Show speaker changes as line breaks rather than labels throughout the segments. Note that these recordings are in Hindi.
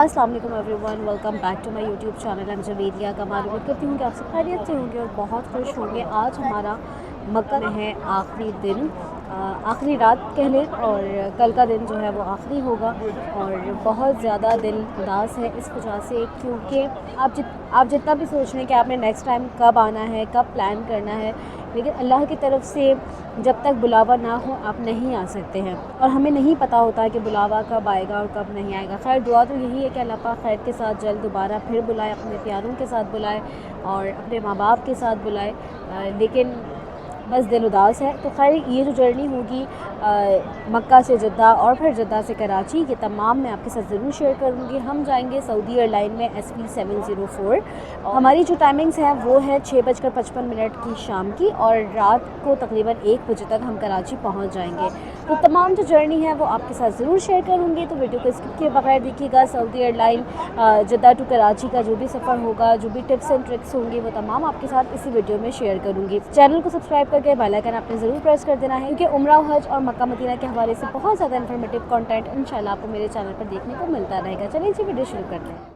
अस्सलाम वालेकुम everyone, welcome back to my YouTube channel. And जवेदिया का मैं उम्मीद करती हूँ कि आप सब खैरियत से होंगे और बहुत खुश होंगे। आज हमारा मक्का में है आखिरी दिन, आखिरी रात कह लें, और कल का दिन जो है वो आखिरी होगा। और बहुत ज़्यादा दिल उदास है इस वजह से, क्योंकि आप जितना भी सोच लें कि आपने नेक्स्ट टाइम कब आना है, कब प्लान करना है, लेकिन अल्लाह की तरफ से जब तक बुलावा ना हो आप नहीं आ सकते हैं। और हमें नहीं पता होता है कि बुलावा कब आएगा और कब नहीं आएगा। खैर दुआ तो यही है कि अल्लाह पाक खैर के साथ जल्द दोबारा फिर बुलाए, अपने प्यारों के साथ बुलाए और अपने माँ बाप के साथ बुलाए। लेकिन बस दिल उदास है। तो खैर ये जो जर्नी होगी मक्का से जद्दा और फिर जद्दा से कराची, ये तमाम मैं आपके साथ ज़रूर शेयर करूँगी। हम जाएंगे सऊदी एयरलाइन में SV 704। हमारी जो टाइमिंग्स हैं वो है 6:55 की शाम की, और रात को तकरीबन 1 बजे तक हम कराची पहुँच जाएंगे। तो तमाम जो जर्नी है वो आपके साथ ज़रूर शेयर करूँगी, तो वीडियो को स्किप किए बगैर देखिएगा। Saudi airline Jeddah to Karachi का जो भी सफ़र होगा, जो भी टिप्स एंड ट्रिक्स होंगी, वो तमाम आपके साथ इसी वीडियो में शेयर करूँगी। चैनल को सब्सक्राइब करके बेल आइकन आपने ज़रूर प्रेस कर देना है, क्योंकि उम्रा, हज और मक्का मदीना के हवाले से बहुत ज़्यादा इन्फॉर्मेटिव कंटेंट इंशाल्लाह आपको मेरे चैनल पर देखने को मिलता रहेगा। चलिए जी वीडियो शुरू करते हैं।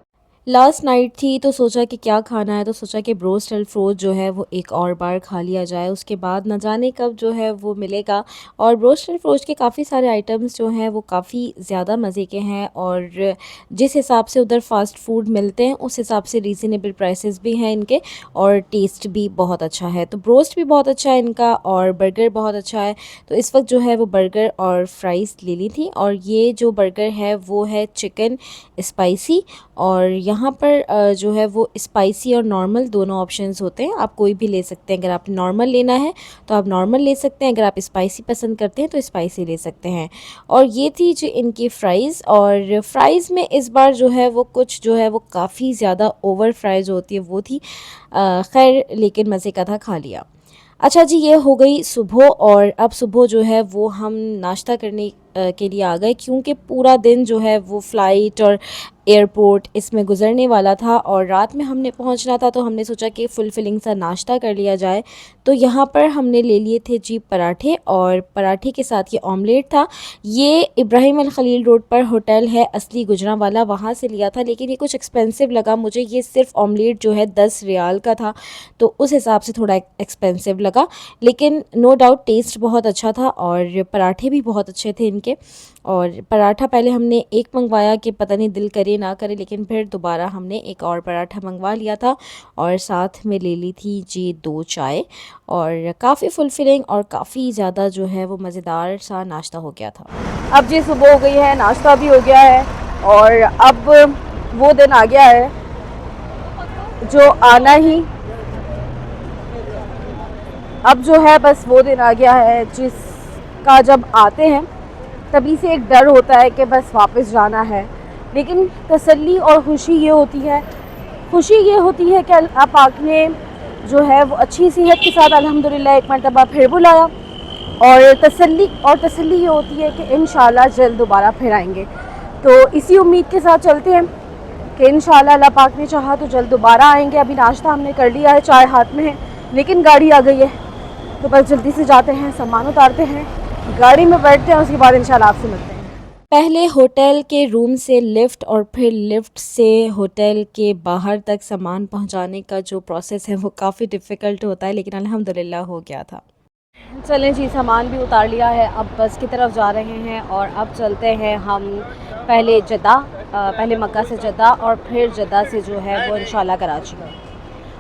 लास्ट नाइट थी तो सोचा कि क्या खाना है, तो सोचा कि ब्रोस्ट अल्फ्रोज जो है वो एक और बार खा लिया जाए। उसके बाद न जाने कब जो है वो मिलेगा। और ब्रोस्ट अल्फ्रोज के काफ़ी सारे आइटम्स जो हैं वो काफ़ी ज़्यादा मज़े के हैं, और जिस हिसाब से उधर फ़ास्ट फूड मिलते हैं उस हिसाब से रीज़नेबल प्राइसेस भी हैं इनके, और टेस्ट भी बहुत अच्छा है। तो ब्रोस्ट भी बहुत अच्छा है इनका, और बर्गर बहुत अच्छा है। तो इस वक्त जो है वो बर्गर और फ्राइज़ ले ली थी। और ये जो बर्गर है वो है चिकन स्पाइसी, और यहाँ पर जो है वो स्पाइसी और नॉर्मल दोनों ऑप्शंस होते हैं, आप कोई भी ले सकते हैं। अगर आप नॉर्मल लेना है तो आप नॉर्मल ले सकते हैं, अगर आप स्पाइसी पसंद करते हैं तो स्पाइसी ले सकते हैं। और ये थी जो इनकी फ़्राइज़, और फ्राइज़ में इस बार जो है वो कुछ जो है वो काफ़ी ज़्यादा ओवर फ्राइज़ होती है वो थी। खैर लेकिन मज़े का था, खा लिया। अच्छा जी, ये हो गई सुबह, और अब सुबह जो है वो हम नाश्ता करने के लिए आ गए, क्योंकि पूरा दिन जो है वो फ़्लाइट और एयरपोर्ट इसमें गुज़रने वाला था और रात में हमने पहुंचना था। तो हमने सोचा कि फुलफिलिंग सा नाश्ता कर लिया जाए। तो यहाँ पर हमने ले लिए थे जी पराठे, और पराठे के साथ ये ऑमलेट था। ये इब्राहिम अल खलील रोड पर होटल है असली गुजरांवाला, वहाँ से लिया था, लेकिन ये कुछ एक्सपेंसिव लगा मुझे। ये सिर्फ ऑमलेट जो है 10 रियाल का था, तो उस हिसाब से थोड़ा एक्सपेंसिव लगा, लेकिन नो डाउट टेस्ट बहुत अच्छा था और पराठे भी बहुत अच्छे थे इनके। और पराठा पहले हमने एक मंगवाया कि पता नहीं दिल करे ना करे, लेकिन फिर दोबारा हमने एक और पराठा मंगवा लिया था, और साथ में ले ली थी जी 2 चाय। और काफ़ी फुलफिलिंग और काफ़ी ज़्यादा जो है वो मज़ेदार सा नाश्ता हो गया था।
अब जी सुबह हो गई है, नाश्ता भी हो गया है, और अब वो दिन आ गया है जो आना ही, अब जो है बस वो दिन आ गया है जिसका जब आते हैं तभी से एक डर होता है कि बस वापस जाना है। लेकिन तसल्ली और खुशी ये होती है कि अल्लाह पाक ने जो है वो अच्छी सेहत के साथ अल्हम्दुलिल्लाह एक मरतबा फिर बुलाया, और तसल्ली ये होती है कि इंशाल्लाह जल्द दोबारा फिर आएंगे। तो इसी उम्मीद के साथ चलते हैं कि इंशाल्लाह अल्लाह पाक ने चाहा तो जल्द दोबारा आएंगे। अभी नाश्ता हमने कर लिया है, चाय हाथ में है, लेकिन गाड़ी आ गई है, तो बस जल्दी से जाते हैं, सामान उतारते हैं, गाड़ी में बैठते हैं, उसके बाद इंशाल्लाह आपसे मिलते हैं।
पहले होटल के रूम से लिफ्ट, और फिर लिफ्ट से होटल के बाहर तक सामान पहुंचाने का जो प्रोसेस है वो काफ़ी डिफ़िकल्ट होता है, लेकिन अल्हम्दुलिल्लाह हो गया था।
चलें जी, सामान भी उतार लिया है, अब बस की तरफ जा रहे हैं, और अब चलते हैं हम पहले पहले मक्का से जद्दा और फिर जद्दा से जो है वो इंशाल्लाह कराची।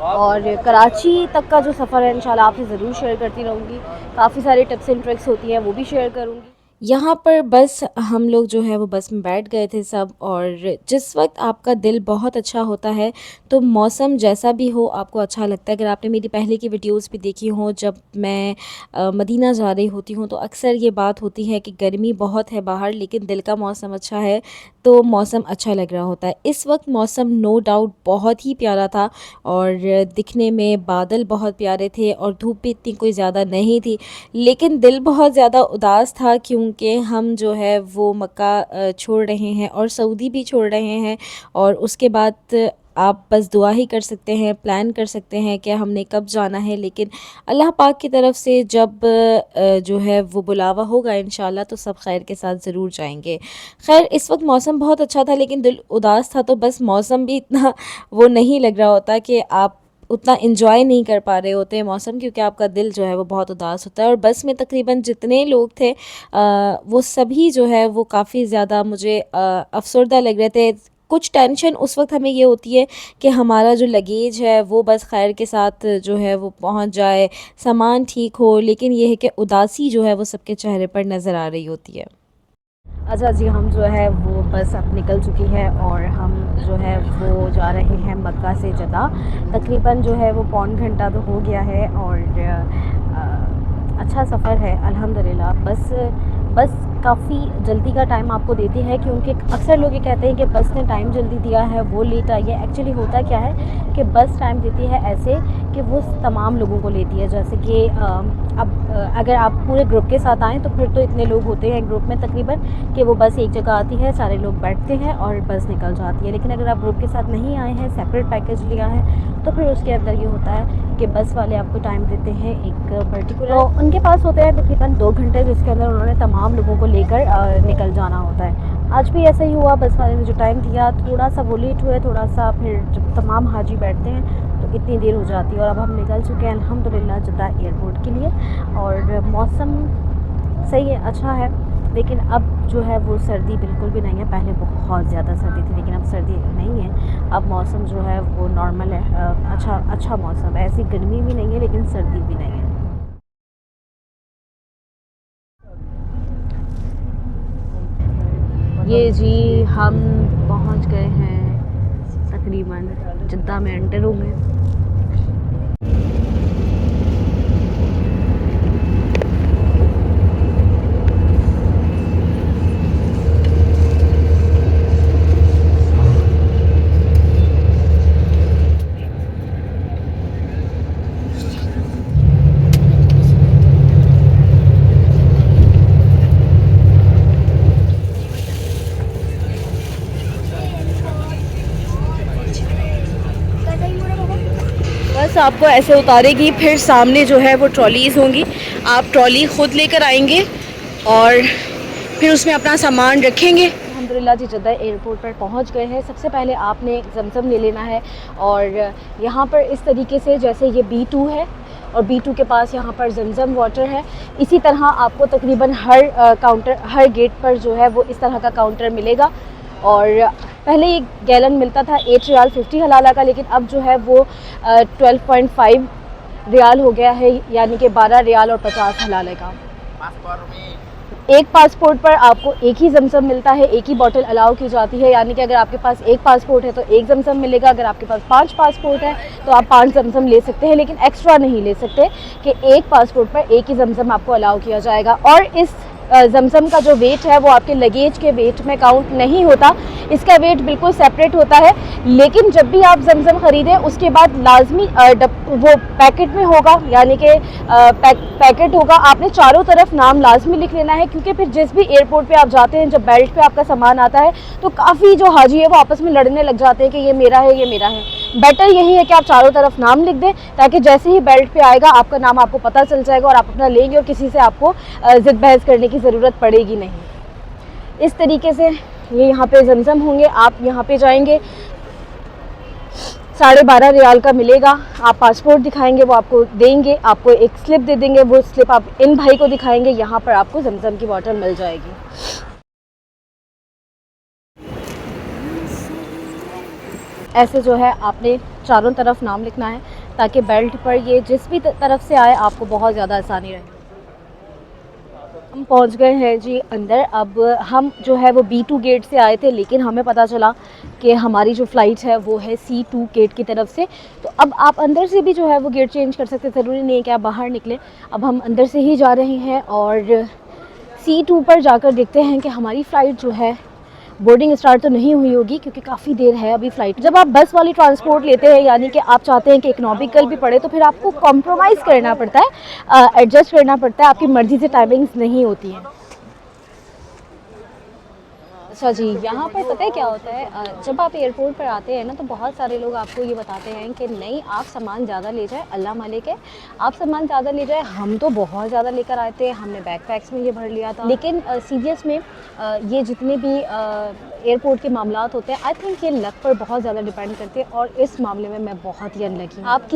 और कराची तक का जो सफ़र है इंशाल्लाह आपसे ज़रूर शेयर करती रहूँगी। काफ़ी सारी टिप्स एंड ट्रिक्स होती हैं, वो भी शेयर करूँगी।
यहाँ पर बस हम लोग जो है वो बस में बैठ गए थे सब। और जिस वक्त आपका दिल बहुत अच्छा होता है तो मौसम जैसा भी हो आपको अच्छा लगता है। अगर आपने मेरी पहले की वीडियोस भी देखी हो, जब मैं मदीना जा रही होती हूँ तो अक्सर ये बात होती है कि गर्मी बहुत है बाहर, लेकिन दिल का मौसम अच्छा है तो मौसम अच्छा लग रहा होता है। इस वक्त मौसम नो डाउट बहुत ही प्यारा था, और दिखने में बादल बहुत प्यारे थे, और धूप भी इतनी कोई ज़्यादा नहीं थी, लेकिन दिल बहुत ज़्यादा उदास था, क्योंकि हम जो है वो मक्का छोड़ रहे हैं और सऊदी भी छोड़ रहे हैं। और उसके बाद
आप बस दुआ ही कर सकते हैं, प्लान कर सकते हैं कि हमने कब जाना है, लेकिन अल्लाह पाक की तरफ से जब जो है वो बुलावा होगा इंशाल्लाह तो सब खैर के साथ ज़रूर जाएंगे। खैर इस वक्त मौसम बहुत अच्छा था लेकिन दिल उदास था, तो बस मौसम भी इतना वो नहीं लग रहा होता कि आप उतना इन्जॉय नहीं कर पा रहे होते हैं मौसम, क्योंकि आपका दिल जो है वो बहुत उदास होता है। और बस में तकरीबन जितने लोग थे वो सभी जो है वो काफ़ी ज़्यादा मुझे अफसरदा लग रहे थे। कुछ टेंशन उस वक्त हमें ये होती है कि हमारा जो लगेज है वो बस खैर के साथ जो है वो पहुंच जाए, सामान ठीक हो, लेकिन ये है कि उदासी जो है वो सबके चेहरे पर नज़र आ रही होती है।
अच्छा जी, हम जो है वो बस अब निकल चुकी है और हम जो है वो जा रहे हैं मक्का से जद्दा। तकरीबन जो है वो पौन घंटा तो हो गया है और अच्छा सफ़र है अल्हम्दुलिल्लाह। बस काफ़ी जल्दी का टाइम आपको देती है, क्योंकि अक्सर लोग ये कहते हैं कि बस ने टाइम जल्दी दिया है, वो लेट आई है। एक्चुअली होता क्या है कि बस टाइम देती है ऐसे कि वो तमाम लोगों को लेती है। जैसे कि अब अगर आप पूरे ग्रुप के साथ आएँ तो फिर तो इतने लोग होते हैं ग्रुप में तकरीबन कि वो बस एक जगह आती है, सारे लोग बैठते हैं और बस निकल जाती है। लेकिन अगर आप ग्रुप के साथ नहीं आए हैं, सेपरेट पैकेज लिया है, तो फिर उसके अंदर ये होता है कि बस वाले आपको टाइम देते हैं एक पर्टिकुलर, तो उनके पास होते हैं तकरीबन 2 घंटे जिसके अंदर उन्होंने तमाम लोगों को लेकर निकल जाना होता है। आज भी ऐसा ही हुआ, बस वाले ने जो टाइम दिया थोड़ा सा वो लेट हुए, थोड़ा सा फिर जब तमाम हाजी बैठते हैं तो इतनी देर हो जाती है। और अब हम निकल चुके हैं अल्हम्दुलिल्लाह जद्दा एयरपोर्ट के लिए और मौसम सही है, अच्छा है। लेकिन अब जो है वो सर्दी बिल्कुल भी नहीं है। पहले बहुत ज़्यादा सर्दी थी लेकिन अब सर्दी नहीं है। अब मौसम जो है वो नॉर्मल है, अच्छा मौसम है। ऐसी गर्मी भी नहीं है लेकिन सर्दी भी नहीं है। ये जी हम पहुंच गए हैं, तकरीबन जद्दा में एंटर हो गए। बस आपको ऐसे उतारेगी, फिर सामने जो है वो ट्रॉलीज़ होंगी, आप ट्रॉली ख़ुद लेकर आएंगे और फिर उसमें अपना सामान रखेंगे। अल्हम्दुलिल्लाह जी जद्दा एयरपोर्ट पर पहुंच गए हैं। सबसे पहले आपने जमज़म ले लेना है और यहाँ पर इस तरीके से, जैसे ये B2 है और B2 के पास यहाँ पर जमज़म वाटर है, इसी तरह आपको तकरीबन हर काउंटर, हर गेट पर जो है वो इस तरह का काउंटर मिलेगा। और पहले एक गैलन मिलता था 8 रियाल 50 हलाला का, लेकिन अब जो है वो 12.5 रियाल हो गया है, यानी कि 12 रियाल और 50 हलाले का। एक पासपोर्ट पर आपको एक ही जमज़म मिलता है, एक ही बॉटल अलाउ की जाती है, यानी कि अगर आपके पास एक पासपोर्ट है तो एक जमज़म मिलेगा। अगर आपके पास 5 पासपोर्ट है तो आप 5 जमज़म ले सकते हैं, लेकिन एक्स्ट्रा नहीं ले सकते कि एक पासपोर्ट पर एक ही जमज़म आपको अलाउ किया जाएगा। और इस जमज़म का जो वेट है वो आपके लगेज के वेट में काउंट नहीं होता, इसका वेट बिल्कुल सेपरेट होता है। लेकिन जब भी आप जमज़म ख़रीदें उसके बाद लाजमी वो पैकेट में होगा, यानी कि पैकेट होगा, आपने चारों तरफ नाम लाजमी लिख लेना है, क्योंकि फिर जिस भी एयरपोर्ट पे आप जाते हैं, जब बेल्ट पे आपका सामान आता है तो काफ़ी जो हाजी है वो आपस में लड़ने लग जाते हैं कि ये मेरा है, ये मेरा है। बेटर यही है कि आप चारों तरफ नाम लिख दें, ताकि जैसे ही बेल्ट पे आएगा आपका नाम आपको पता चल जाएगा और आप अपना लेंगे और किसी से आपको ज़िद बहस करने की ज़रूरत पड़ेगी नहीं। इस तरीके से ये यहाँ पे जमज़म होंगे, आप यहाँ पे जाएंगे, 12.5 रियाल का मिलेगा। आप पासपोर्ट दिखाएंगे, वो आपको देंगे, आपको एक स्लिप दे देंगे, वो स्लिप आप इन भाई को दिखाएंगे, यहाँ पर आपको जमज़म की बोतल मिल जाएगी। ऐसे जो है आपने चारों तरफ नाम लिखना है, ताकि बेल्ट पर ये जिस भी तरफ से आए आपको बहुत ज़्यादा आसानी रहे। हम पहुंच गए हैं जी अंदर। अब हम जो है वो B2 गेट से आए थे, लेकिन हमें पता चला कि हमारी जो फ़्लाइट है वो है C2 गेट की तरफ से। तो अब आप अंदर से भी जो है वो गेट चेंज कर सकते, ज़रूरी नहीं है कि आप बाहर निकलें। अब हम अंदर से ही जा रहे हैं और C2 पर जाकर देखते हैं कि हमारी फ़्लाइट जो है बोर्डिंग स्टार्ट तो नहीं हुई होगी, क्योंकि काफ़ी देर है अभी फ़्लाइट। जब आप बस वाली ट्रांसपोर्ट लेते हैं, यानी कि आप चाहते हैं कि इकोनॉमिकल भी पड़े, तो फिर आपको कॉम्प्रोमाइज़ करना पड़ता है, एडजस्ट करना पड़ता है, आपकी मर्ज़ी से टाइमिंग्स नहीं होती हैं। अच्छा जी, यहाँ पर पता है क्या होता है, जब आप एयरपोर्ट पर आते हैं ना तो बहुत सारे लोग आपको ये बताते हैं कि नहीं आप सामान ज़्यादा ले जाए, अल्लाह मालिक है, आप सामान ज़्यादा ले जाए। हम तो बहुत ज़्यादा लेकर आए थे, हमने बैकपैक्स में ये भर लिया था। लेकिन सीरियस में ये जितने भी एयरपोर्ट के मामलात होते हैं, आई थिंक ये लक पर बहुत ज़्यादा डिपेंड करते हैं, और इस मामले में मैं बहुत ही अनलकी हूँ। आप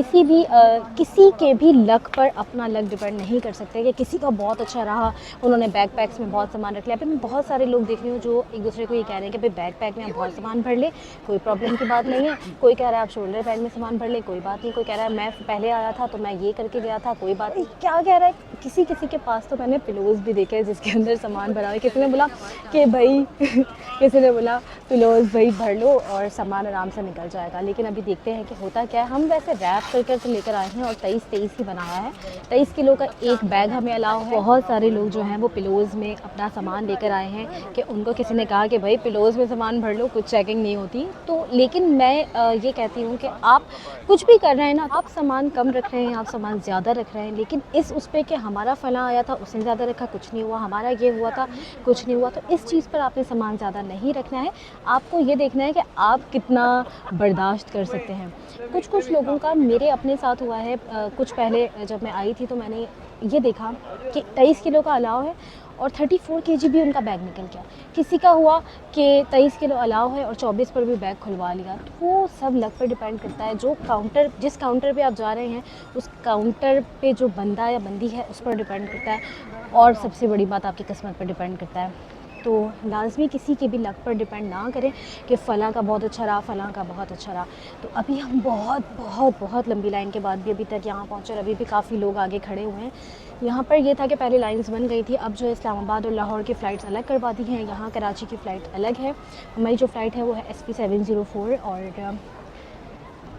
किसी के भी लक पर अपना लक डिपेंड नहीं कर सकते कि किसी का बहुत अच्छा रहा, उन्होंने बैकपैक्स में बहुत सामान रख लिया। अभी मैं बहुत सारे लोग देख रही हूँ जो एक दूसरे को ये कह रहे हैं कि भाई बैकपैक में आप बहुत सामान भर ले, कोई प्रॉब्लम की बात नहीं है। कोई कह रहा है आप शोल्डर बैग में सामान भर ले, कोई बात नहीं। कोई कह रहा है मैं पहले आया था तो मैं ये करके गया था, कोई बात नहीं। क्या कह रहा है किसी किसी के पास तो मैंने पिलोज़ भी देखे हैं जिसके अंदर सामान भरा है। किसी ने बोला कि भाई किसी ने बोला पिलोज़ भाई भर लो और सामान आराम से निकल जाएगा। लेकिन अभी देखते हैं कि होता क्या है। हम वैसे रैप करके तो लेकर आए हैं और 23 ही बनाया है। 23 किलो का एक बैग हमें अलाउ है। बहुत सारे लोग जो हैं वो पिलोज़ में अपना सामान लेकर आए हैं कि उनको किसी ने कहा कि भाई पिलोज़ में सामान भर लो, कुछ चेकिंग नहीं होती। तो लेकिन मैं ये कहती हूँ कि आप कुछ भी कर रहे हैं ना, आप सामान कम रख रहे हैं, आप सामान ज़्यादा रख रहे हैं, लेकिन उस पर कि हमारा फ़लाँ आया था उसने ज़्यादा रखा, कुछ नहीं हुआ, हमारा ये हुआ था, कुछ नहीं हुआ, तो इस चीज़ पर आपने सामान ज़्यादा नहीं रखना है। आपको ये देखना है कि आप कितना बर्दाश्त कर सकते हैं। कुछ लोगों का मेरे अपने साथ हुआ है। कुछ पहले जब मैं आई थी तो मैंने ये देखा कि 23 किलो का अलाव है और 34 केजी भी उनका बैग निकल गया। किसी का हुआ कि 23 किलो अलाव है और 24 पर भी बैग खुलवा लिया। तो वो सब लक पर डिपेंड करता है। जिस काउंटर पे आप जा रहे हैं उस काउंटर पे जो बंदा या बंदी है उस पर डिपेंड करता है, और सबसे बड़ी बात आपकी किस्मत पर डिपेंड करता है। तो लाजमी किसी के भी लक पर डिपेंड ना करें कि फ़लाँ का बहुत अच्छा रहा, फ़लाँ का बहुत अच्छा रहा। तो अभी हम बहुत लंबी लाइन के बाद भी अभी तक यहाँ पहुँचे और अभी भी काफ़ी लोग आगे खड़े हुए हैं। यहाँ पर ये था कि पहले लाइंस बन गई थी, अब जो इस्लामाबाद और लाहौर की फ़्लाइट्स अलग करवा दी हैं। यहाँ कराची की फ़्लाइट अलग है। हमारी जो फ़्लाइट है वो है SP 704 और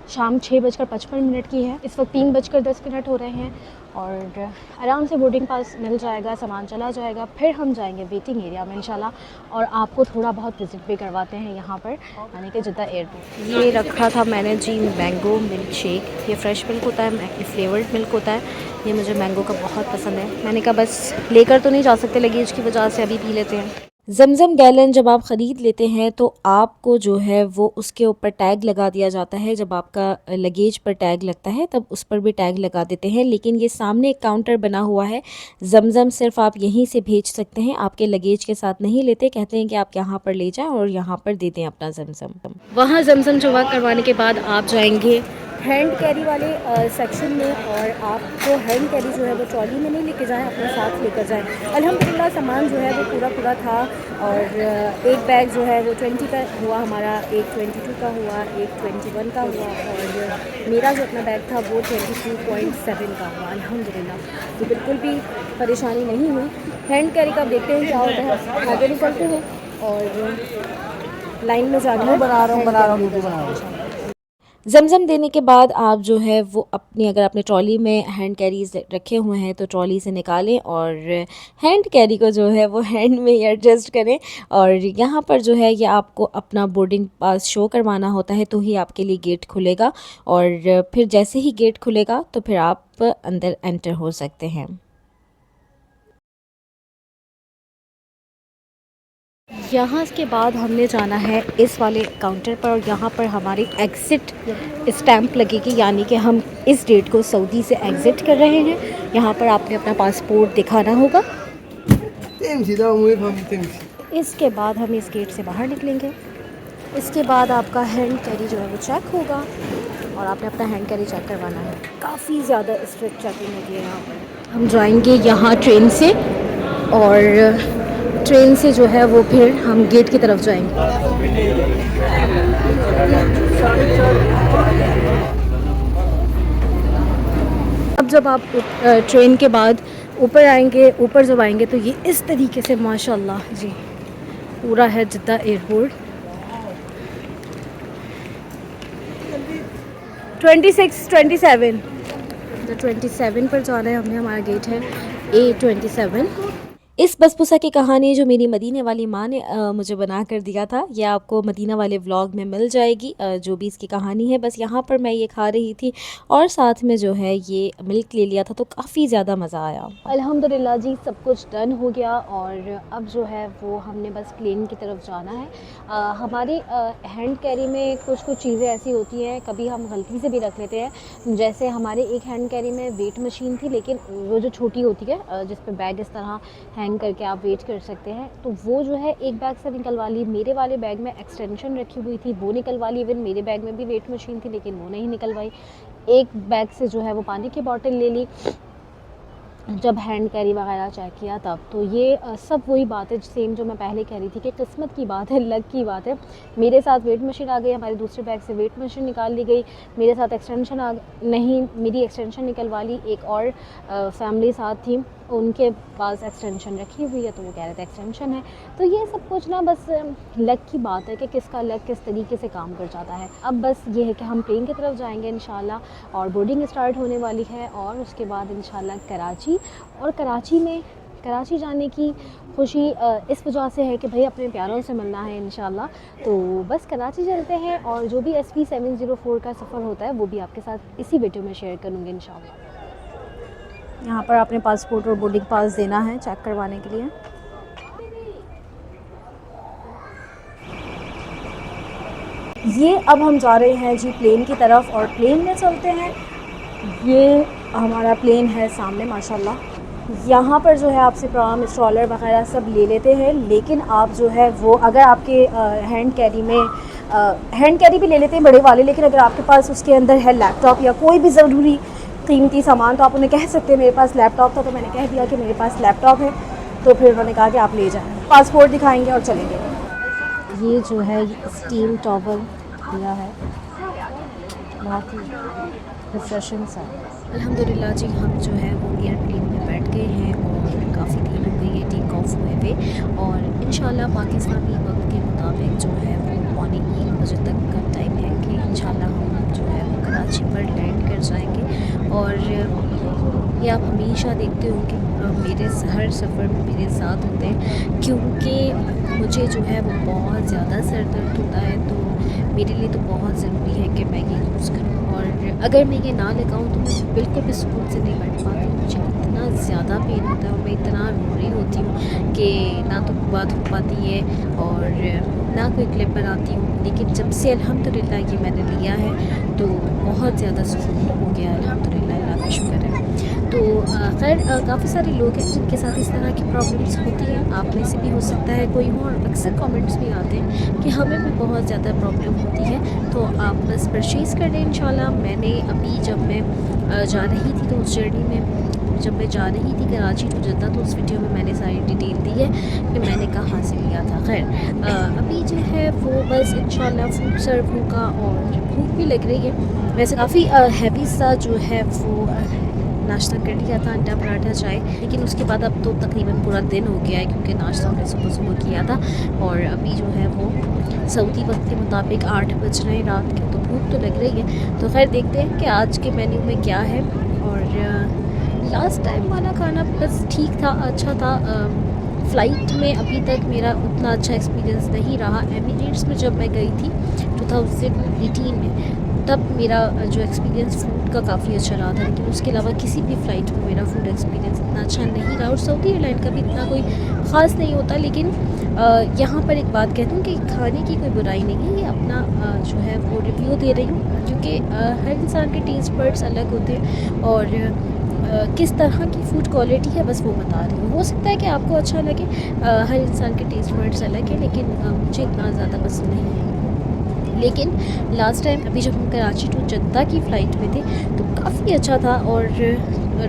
शाम 6:55 की है। इस वक्त 3:10 हो रहे हैं और आराम से बोर्डिंग पास मिल जाएगा, सामान चला जाएगा। फिर हम जाएंगे वेटिंग एरिया में इंशाल्लाह, और आपको थोड़ा बहुत विज़िट भी करवाते हैं यहाँ पर, यानी कि जिद्दा एयरपोर्ट। ये रखा था मैंने जी मैंगो मिल्क शेक। ये फ़्रेश मिल्क होता है, फ्लेवर्ड मिल्क होता है। ये मुझे मैंगो का बहुत पसंद है। मैंने कहा बस लेकर तो नहीं जा सकते लगेज की वजह से, अभी पी लेते हैं। ज़मज़म गैलन जब आप ख़रीद लेते हैं तो आपको जो है वो उसके ऊपर टैग लगा दिया जाता है। जब आपका लगेज पर टैग लगता है तब उस पर भी टैग लगा देते हैं। लेकिन ये सामने एक काउंटर बना हुआ है। ज़मज़म सिर्फ आप यहीं से भेज सकते हैं, आपके लगेज के साथ नहीं लेते। कहते हैं कि आप यहाँ पर ले जाएं और यहाँ पर दे दें अपना ज़मज़म। वहाँ ज़मज़म जमा करवाने के बाद आप जाएंगे हैंड कैरी वाले सेक्शन में, और आपको हैंड कैरी जो है वो ट्रॉली में नहीं लेके जाएं, अपने साथ लेकर जाएं। अल्हम्दुलिल्लाह सामान जो है वो पूरा था, और एक बैग जो है वो 20 का हुआ हमारा, एक 22 का हुआ, एक 21 का हुआ, और मेरा जो अपना बैग था वो 22.7 का हुआ अल्हम्दुलिल्लाह। तो बिल्कुल भी परेशानी नहीं हुई। हैंड कैरी का देखते हैं क्या होता है। आगे निकलते हैं और लाइन में जाकर बना रहा हूँ। ज़मज़म देने के बाद आप जो है वो अगर अपने ट्रॉली में हैंड कैरीज रखे हुए हैं तो ट्रॉली से निकालें और हैंड कैरी को जो है वो हैंड में ही एडजस्ट करें। और यहाँ पर जो है ये आपको अपना बोर्डिंग पास शो करवाना होता है तो ही आपके लिए गेट खुलेगा, और फिर जैसे ही गेट खुलेगा तो फिर आप अंदर एंटर हो सकते हैं। यहाँ के बाद हमने जाना है इस वाले काउंटर पर, और यहाँ पर हमारी एग्ज़िट स्टैंप लगेगी, यानी कि हम इस डेट को सऊदी से एग्ज़िट कर रहे हैं। यहाँ पर आपने अपना पासपोर्ट दिखाना होगा। इसके बाद हम इस गेट से बाहर निकलेंगे। इसके बाद आपका हैंड कैरी जो है वो चेक होगा, और आपने अपना हैंड कैरी चेक करवाना है। काफ़ी ज़्यादा स्ट्रिक्ट चेकिंग होती है यहाँ पर। हम जाएंगे यहाँ ट्रेन से, और ट्रेन से जो है वो फिर हम गेट की तरफ जाएंगे। अब जब आप ट्रेन के बाद ऊपर आएंगे, ऊपर जब आएंगे तो ये इस तरीके से माशाल्लाह जी पूरा है जिद्दा एयरपोर्ट। 27 पर जाना है हमें। हमारा गेट है A27। इस बसबुसा की कहानी जो मेरी मदीने वाली माँ ने मुझे बना कर दिया था, ये आपको मदीना वाले व्लॉग में मिल जाएगी। जो भी इसकी कहानी है, बस यहाँ पर मैं ये खा रही थी और साथ में जो है ये मिल्क ले लिया था, तो काफ़ी ज़्यादा मज़ा आया। अल्हम्दुलिल्लाह जी, सब कुछ डन हो गया और अब जो है वो हमने बस प्लेन की तरफ जाना है। हमारी हैंड कैरी में कुछ चीज़ें ऐसी होती हैं, कभी हम गलती से भी रख लेते हैं। जैसे हमारे एक हैंड कैरी में वेट मशीन थी, लेकिन वो जो छोटी होती है जिस पे बैग इस तरह हैंग करके आप वेट कर सकते हैं, तो वो जो है एक बैग से निकलवा ली। मेरे वाले बैग में एक्सटेंशन रखी हुई थी, वो निकलवा ली। इवन मेरे बैग में भी वेट मशीन थी, लेकिन वो नहीं निकलवाई। एक बैग से जो है वो पानी की बॉटल ले ली जब हैंड कैरी वगैरह चेक किया तब। तो ये सब वही बात है सेम जो मैं पहले कह रही थी कि किस्मत की बात है, लक की बात है। मेरे साथ वेट मशीन आ गई, हमारे दूसरे बैग से वेट मशीन निकाल ली गई। मेरे साथ एक्सटेंशन नहीं, मेरी एक्सटेंशन निकलवा ली। एक और फैमिली साथ थी, उनके पास एक्सटेंशन रखी हुई है, तो वो कह रहे थे एक्सटेंशन है। तो ये सब कुछ ना बस लक की बात है कि किसका लक किस तरीके से काम कर जाता है। अब बस ये है कि हम प्लेन की तरफ जाएंगे इंशाल्लाह, और बोर्डिंग स्टार्ट होने वाली है, और उसके बाद इंशाल्लाह कराची। और कराची जाने की खुशी इस वजह से है कि भाई अपने प्यारों से मिलना है इंशाल्लाह। तो बस कराची चलते हैं, और जो भी SV 704 का सफ़र होता है वो भी आपके साथ इसी वीडियो में शेयर करूँगी इंशाल्लाह। यहाँ पर आपने पासपोर्ट और बोर्डिंग पास देना है चेक करवाने के लिए। ये अब हम जा रहे हैं जी प्लेन की तरफ, और प्लेन में चलते हैं। ये हमारा प्लेन है सामने माशाल्लाह। यहाँ पर जो है आपसे प्रोग्राम इंस्टॉलर वगैरह सब ले लेते हैं, लेकिन आप जो है वो अगर आपके हैंड कैरी में हैंड कैरी भी ले लेते हैं बड़े वाले, लेकिन अगर आपके पास उसके अंदर है लैपटॉप या कोई भी ज़रूरी कीमती सामान, तो आप उन्हें कह सकते हैं मेरे पास लैपटॉप था, तो मैंने कह दिया कि मेरे पास लैपटॉप है। तो फिर उन्होंने कहा कि आप ले जाएं, पासपोर्ट दिखाएंगे और चलेंगे। ये जो है स्टील टॉवल दिया है, बहुत ही रिफ्रेशिंग सा। अल्हम्दुलिल्लाह जी, हम जो है वो एयरप्लेन में बैठ गए हैं और काफ़ी देर हो गई है टेक ऑफ हुए हुए, और इंशाल्लाह पाकिस्तानी वक्त के मुताबिक जो है वो पौने 1 बजे तक का टाइम है कि इंशाल्लाह हम जो है वो कराची पर लैंड कर जाएंगे। और ये आप हमेशा देखते होंगे मेरे हर सफ़र में मेरे साथ होते हैं, क्योंकि मुझे जो है वो बहुत ज़्यादा सर दर्द होता है, तो मेरे लिए तो बहुत ज़रूरी है कि मैं ये यूज़ करूँ। और अगर मैं ये ना लगाऊँ तो मैं बिल्कुल भी सुकून से नहीं बैठ पाती, मुझे इतना ज़्यादा पेन होता है और मैं इतना रो रही होती हूँ कि ना तो बात हो पाती है और ना कोई क्लिप बनाती हूँ। लेकिन जब से अल्हम्दुलिल्लाह ये मैंने लिया है तो बहुत ज़्यादा सुकून हो गया, अल्हम्दुलिल्लाह, अल्लाह का शुक्र है। तो खैर काफ़ी सारे लोग हैं जिनके साथ इस तरह की प्रॉब्लम्स होती हैं, आप में से भी हो सकता है कोई हो, और अक्सर कमेंट्स भी आते हैं कि हमें भी बहुत ज़्यादा प्रॉब्लम होती है। तो आप बस परचेज़ कर दें इंशाल्लाह। मैंने अभी जब मैं जा रही थी तो उस जर्नी में जब मैं जा रही थी कराची टू जद्दा, तो उस वीडियो में मैंने सारी डिटेल दी है कि मैंने कहाँ से लिया था। खैर अभी जो है वो बस इंशाल्लाह फूड सर्व होगा और भूख भी लग रही है। वैसे काफ़ी हैवी सा जो है वो नाश्ता कर लिया था, अंडा पराठा चाय, लेकिन उसके बाद अब तो तकरीबन पूरा दिन हो गया है क्योंकि नाश्ता हमने सुबह सुबह किया था। और अभी जो है वो सऊदी वक्त के मुताबिक 8 बज रहे हैं रात के, तो भूख तो लग रही है। तो खैर देखते हैं कि आज के मेन्यू में क्या है। और लास्ट टाइम वाला खाना बस ठीक था, अच्छा था। फ़्लाइट में अभी तक मेरा उतना अच्छा एक्सपीरियंस नहीं रहा। एमिरेट्स में जब मैं गई थी 2018 में, तब मेरा जो एक्सपीरियंस फ़ूड का काफ़ी अच्छा रहा था, लेकिन उसके अलावा किसी भी फ़्लाइट में मेरा फ़ूड एक्सपीरियंस इतना अच्छा नहीं रहा। और सऊदी एयरलाइन का भी इतना कोई ख़ास नहीं होता। लेकिन यहाँ पर एक बात कहती हूँ कि खाने की कोई बुराई नहीं है, ये अपना जो है वो रिव्यू दे रही हूँ, क्योंकि हर इंसान के टेस्ट बड्स अलग होते हैं और किस तरह की फ़ूड क्वालिटी है बस वो बता रही हूँ। हो सकता है कि आपको अच्छा लगे, हर इंसान के टेस्ट बड्स अलग है, लेकिन मुझे इतना ज़्यादा पसंद नहीं है। लेकिन लास्ट टाइम अभी जब हम कराची टू जद्दा की फ़्लाइट में थे तो काफ़ी अच्छा था, और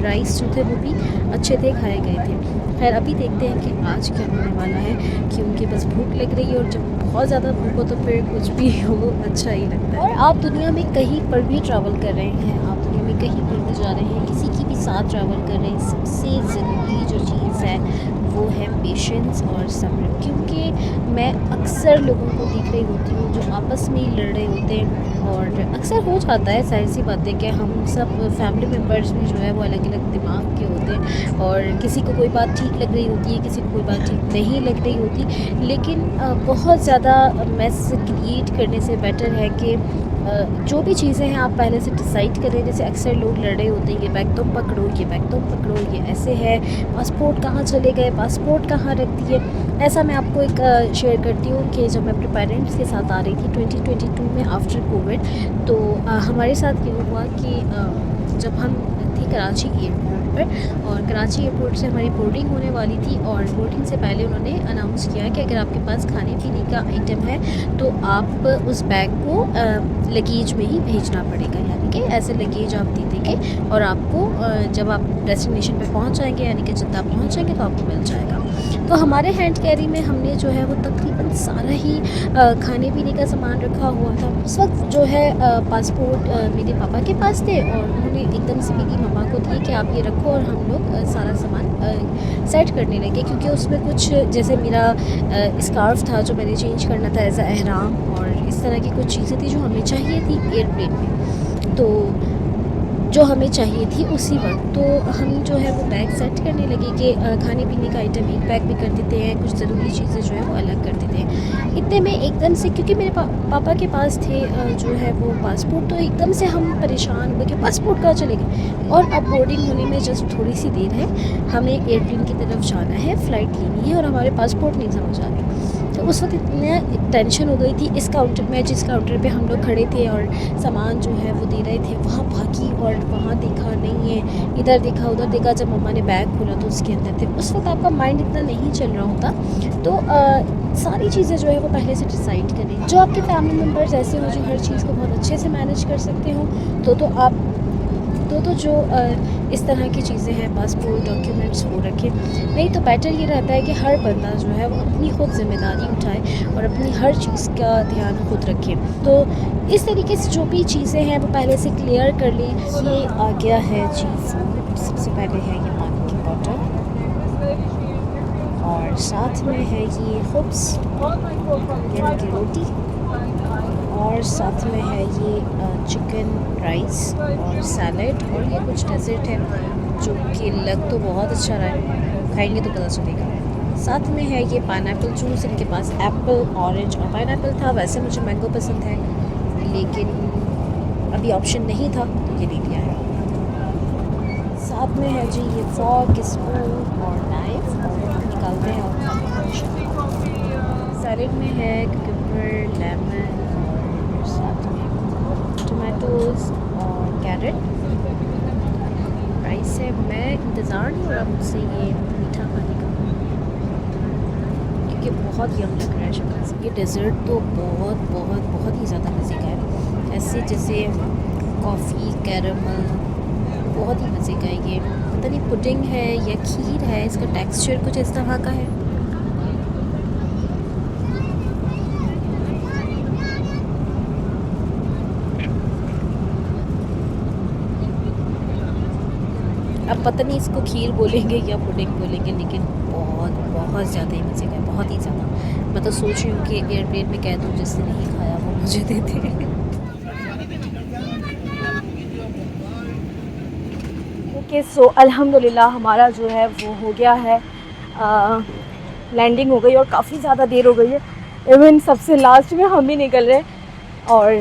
राइस जो थे वो भी अच्छे थे, खाए गए थे। खैर अभी देखते हैं कि आज क्या होने वाला है, क्योंकि बस भूख लग रही है, और जब बहुत ज़्यादा भूख हो तो फिर कुछ भी हो अच्छा ही लगता है। और आप दुनिया में कहीं पर भी ट्रैवल कर रहे हैं, आप दुनिया में कहीं पर भी जा रहे हैं, किसी की भी साथ ट्रैवल कर रहे हैं, सबसे ज़रूरी जो चीज़ है वो है पेशेंस और सब्र। क्योंकि मैं अक्सर लोगों को देख रही होती हूँ जो आपस में ही लड़ रहे होते हैं, और अक्सर हो जाता है, जाहिर सी बात है कि हम सब फैमिली मेम्बर्स भी जो है वो अलग अलग दिमाग के होते हैं, और किसी को कोई बात ठीक लग रही होती है, किसी को कोई बात ठीक नहीं लग रही होती। लेकिन बहुत ज़्यादा मैस क्रिएट करने से बेटर है कि जो भी चीज़ें हैं आप पहले से डिसाइड करें। जैसे अक्सर लोग लड़ रहे होते हैं, ये बैग तुम पकड़ो, ये बैग तुम पकड़ो, ये ऐसे है, पासपोर्ट कहाँ चले गए, पासपोर्ट कहाँ रख दिए। ऐसा मैं आपको एक शेयर करती हूँ कि जब मैं अपने पेरेंट्स के साथ आ रही थी 2022 में आफ्टर कोविड, तो हमारे साथ ये हुआ कि जब हम थे कराची एयरपोर्ट पर, और कराची एयरपोर्ट से हमारी बोर्डिंग होने वाली थी, और बोर्डिंग से पहले उन्होंने अनाउंस किया कि अगर आपके पास खाने पीने का आइटम है तो आप उस बैग को लगेज में ही भेजना पड़ेगा, यानी कि ऐसे लगेज आप दे देंगे और आपको जब आप डेस्टिनेशन पे पहुंच जाएंगे, यानी कि जद्दा पहुंच जाएंगे, तो आपको मिल जाएगा। तो हमारे हैंड कैरी में हमने जो है वो तकरीबन सारा ही खाने पीने का सामान रखा हुआ था। उस वक्त जो है पासपोर्ट मेरे पापा के पास थे, और उन्होंने एकदम से मेरी मम्मा को दिए कि आप ये रखो, और हम लोग सारा सामान सेट करने लगे। क्योंकि उसमें कुछ जैसे मेरा स्कार्फ था जो मैंने चेंज करना था एज एहराम, और इस तरह की कुछ चीज़ें थी जो हमें चाहिए थी एयरप्लेन में, तो जो हमें चाहिए थी उसी वक्त। तो हम जो है वो बैग सेट करने लगे कि खाने पीने का आइटम एक बैग में कर देते हैं, कुछ ज़रूरी चीज़ें जो है वो अलग कर देते हैं। इतने में एकदम से, क्योंकि मेरे पापा के पास थे जो है वो पासपोर्ट, तो एकदम से हम परेशान हुए कि पासपोर्ट कहाँ चले गए। और अब बोर्डिंग होने में जस्ट थोड़ी सी देर है, हमें एयरप्लेन की तरफ जाना है, फ़्लाइट लेनी है, और हमारे पासपोर्ट नहीं समझ आ रहे। तो उस वक्त इतनी टेंशन हो गई थी। इस काउंटर में, जिस काउंटर पे हम लोग खड़े थे और सामान जो है वो दे रहे थे, वहाँ भागी और वहाँ देखा नहीं है, इधर देखा उधर देखा। जब मम्मा ने बैग खोला तो उसके अंदर थे। उस वक्त आपका माइंड इतना नहीं चल रहा होता, तो सारी चीज़ें जो है वो पहले से डिसाइड करें। जो आपके फैमिली मेम्बर्स ऐसे हो जो हर चीज़ को बहुत अच्छे से मैनेज कर सकते हो, तो आप तो जो इस तरह की चीज़ें हैं, पासपोर्ट डॉक्यूमेंट्स वो रखें। नहीं तो बेटर ये रहता है कि हर बंदा जो है वो अपनी ख़ुद ज़िम्मेदारी उठाए और अपनी हर चीज़ का ध्यान खुद रखे। तो इस तरीके से जो भी चीज़ें हैं वो पहले से क्लियर कर लें। ये आ गया है चीज़, सबसे पहले है ये पानी की बॉटल, और साथ में है ये खुब्स यानी कि रोटी, और साथ में है ये चिकन राइस और सैलड, और ये कुछ डेजर्ट है जो कि लग तो बहुत अच्छा रहा है, खाएंगे तो पता चलेगा। साथ में है ये पाइनएप्पल जूस, इनके पास एप्पल, ऑरेंज और पाइनएप्पल था। वैसे मुझे मैंगो पसंद है, लेकिन अभी ऑप्शन नहीं था तो ये ले लिया है। साथ में है जी ये फॉर्क, स्पून और नाइफ, और निकालते हैं और खाते हैं। सैलेड में है कुकुम्बर, लेमन, और साथ में टमाटोज़ और कैरेट। राइस है। मैं इंतज़ार नहीं हो रहा मुझसे ये मीठा खाने का, क्योंकि बहुत यम लग रहा है शक्ल से। ये डेज़र्ट तो बहुत बहुत बहुत ही ज़्यादा मज़े का है, ऐसे जैसे कॉफ़ी कैरमल, बहुत ही मज़े का है ये। पता नहीं पुडिंग है या खीर है, इसका टेक्सचर कुछ इस तरह का है। अब पता नहीं इसको खीर बोलेंगे या पुडिंग बोलेंगे, लेकिन बहुत बहुत ज़्यादा ही मज़े का है, बहुत ही ज़्यादा। मैं तो सोच रही हूँ कि एयरप्लेन में कह दूँ जिसने नहीं खाया वो मुझे दे दे।
ओके, सो अल्हम्दुलिल्लाह हमारा जो है वो हो गया है, लैंडिंग हो गई और काफ़ी ज़्यादा देर हो गई है। इवन सबसे लास्ट में हम ही निकल रहे हैं, और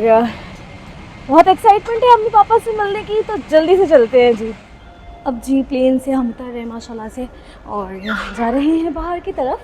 बहुत एक्साइटमेंट है मम्मी पापा से मिलने की, तो जल्दी से चलते हैं जी। अब जी प्लेन से हम उतर रहे हैं माशाल्लाह से, और जा रहे हैं बाहर की तरफ।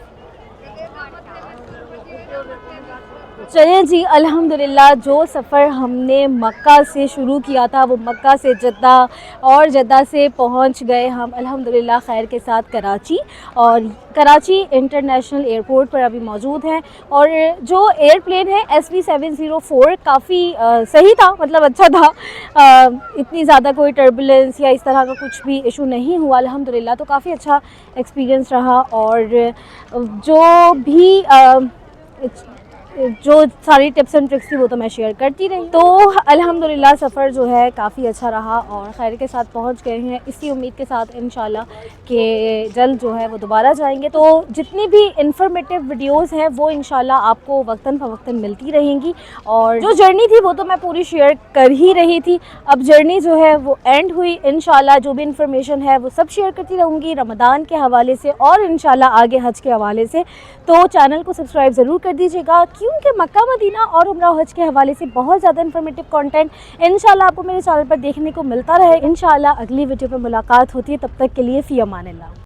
चलिए जी, अल्हम्दुलिल्लाह जो सफ़र हमने मक्का से शुरू किया था वो मक्का से जद्दा, और जद्दा से पहुंच गए हम अल्हम्दुलिल्लाह खैर के साथ कराची, और कराची इंटरनेशनल एयरपोर्ट पर अभी मौजूद हैं। और जो एयरप्लेन है SV704 काफ़ी सही था, मतलब अच्छा था, इतनी ज़्यादा कोई टर्बुलेंस या इस तरह का कुछ भी इशू नहीं हुआ अल्हम्दुलिल्लाह। तो काफ़ी अच्छा एक्सपीरियंस रहा। और जो भी
जो सारी टिप्स एंड ट्रिक्स थी वो तो मैं शेयर करती रही। तो अल्हम्दुलिल्लाह सफ़र जो है काफ़ी अच्छा रहा और खैर के साथ पहुंच गए हैं, इसी उम्मीद के साथ इंशाल्लाह कि जल्द जो है वो दोबारा जाएंगे। तो जितनी भी इंफॉर्मेटिव वीडियोस हैं वो इंशाल्लाह आपको वक्तन फ़वक्तन मिलती रहेंगी और जो जर्नी थी वो तो मैं पूरी शेयर कर ही रही थी। अब जर्नी जो है वो एंड हुई, इंशाल्लाह जो भी इंफॉर्मेशन है वो सब शेयर करती रहूँगी रमज़ान के हवाले से और इंशाल्लाह आगे हज के हवाले से। तो चैनल को सब्सक्राइब ज़रूर कर दीजिएगा क्योंकि मक्का मदीना और उम्रा हज के हवाले से बहुत ज़्यादा इंफॉर्मेटिव कंटेंट इंशाल्लाह आपको मेरे चैनल पर देखने को मिलता रहे। इंशाल्लाह अगली वीडियो पर मुलाकात होती है, तब तक के लिए फ़ी अमानिल्लाह।